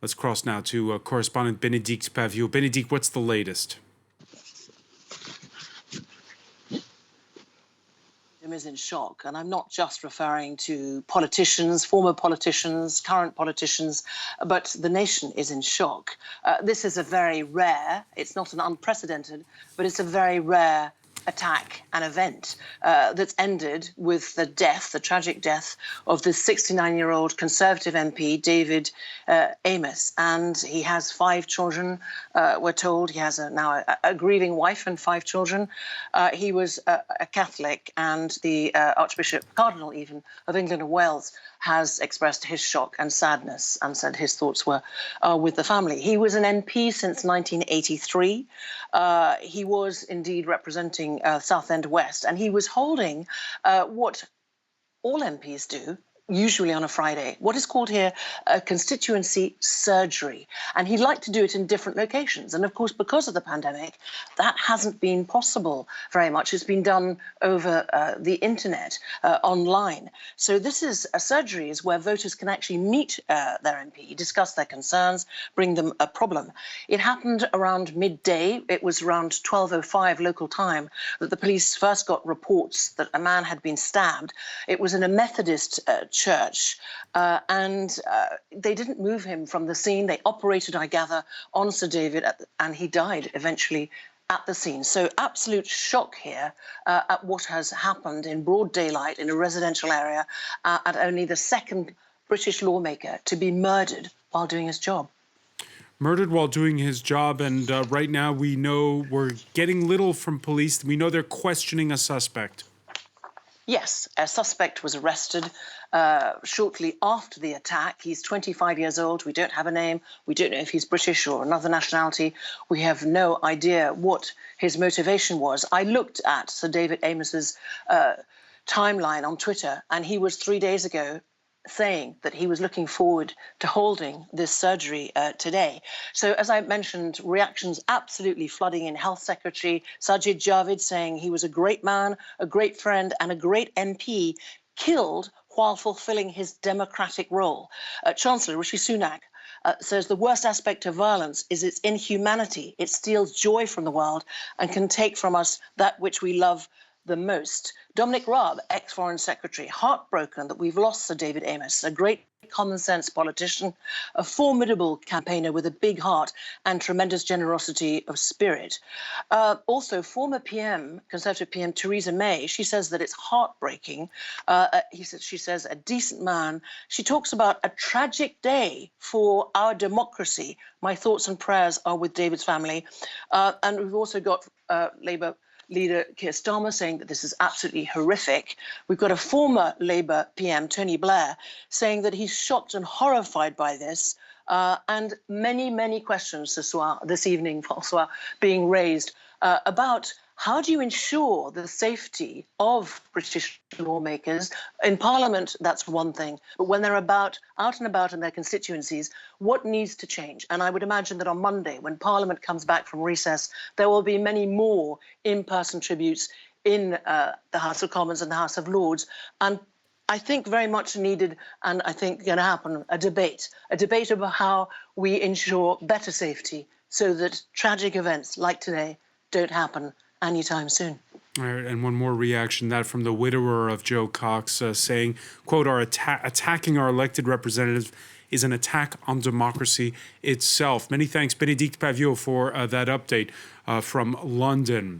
Let's cross now to correspondent Bénédicte Paviot. Bénédicte, what's the latest? Is in shock, and I'm not just referring to politicians, former politicians, current politicians, but the nation is in shock. This is a very rare, it's not an unprecedented, but it's a very rare attack and event that's ended with the tragic death of the 69-year-old Conservative MP, David Amess. And he has 5 children, we're told. He has now a grieving wife and 5 children. He was a Catholic, and the Archbishop, Cardinal even, of England and Wales has expressed his shock and sadness and said his thoughts were with the family. He was an MP since 1983. He was indeed representing Southend West, and he was holding what all MPs do, usually on a Friday, what is called here a constituency surgery. And he'd like to do it in different locations. And of course, because of the pandemic, that hasn't been possible very much. It's been done over the internet, online. So this is a surgery is where voters can actually meet their MP, discuss their concerns, bring them a problem. It happened around midday. It was around 12:05 local time that the police first got reports that a man had been stabbed. It was in a Methodist church, and they didn't move him from the scene. They operated, I gather, on Sir David, and he died eventually at the scene. So absolute shock here at what has happened in broad daylight in a residential area, at only the second British lawmaker to be murdered while doing his job. Murdered while doing his job, and right now we know we're getting little from police. We know they're questioning a suspect. Yes, a suspect was arrested shortly after the attack. He's 25 years old. We don't have a name. We don't know if he's British or another nationality. We have no idea what his motivation was. I looked at Sir David Amess's timeline on Twitter, and he was 3 days ago saying that he was looking forward to holding this surgery today. So, as I mentioned, reactions absolutely flooding in. Health Secretary Sajid Javid saying he was a great man, a great friend, and a great MP, killed while fulfilling his democratic role. Chancellor Rishi Sunak says the worst aspect of violence is its inhumanity. It steals joy from the world and can take from us that which we love the most. Dominic Raab, ex-Foreign Secretary, heartbroken that we've lost Sir David Amess, a great common sense politician, a formidable campaigner with a big heart and tremendous generosity of spirit. Also, former PM, Conservative PM Theresa May, she says that it's heartbreaking. She says a decent man. She talks about a tragic day for our democracy. My thoughts and prayers are with David's family. And we've also got Labour leader Keir Starmer saying that this is absolutely horrific. We've got a former Labour PM, Tony Blair, saying that he's shocked and horrified by this, and many, many questions this evening, François, being raised about how do you ensure the safety of British lawmakers? In Parliament, that's one thing. But when they're out and about in their constituencies, what needs to change? And I would imagine that on Monday, when Parliament comes back from recess, there will be many more in-person tributes in the House of Commons and the House of Lords. And I think very much needed, and I think going to happen, a debate about how we ensure better safety so that tragic events like today don't happen anytime soon. All right, and one more reaction, that from the widower of Joe Cox, saying, quote, attacking our elected representatives is an attack on democracy itself. Many thanks, Bénédicte Paviot, for that update from London.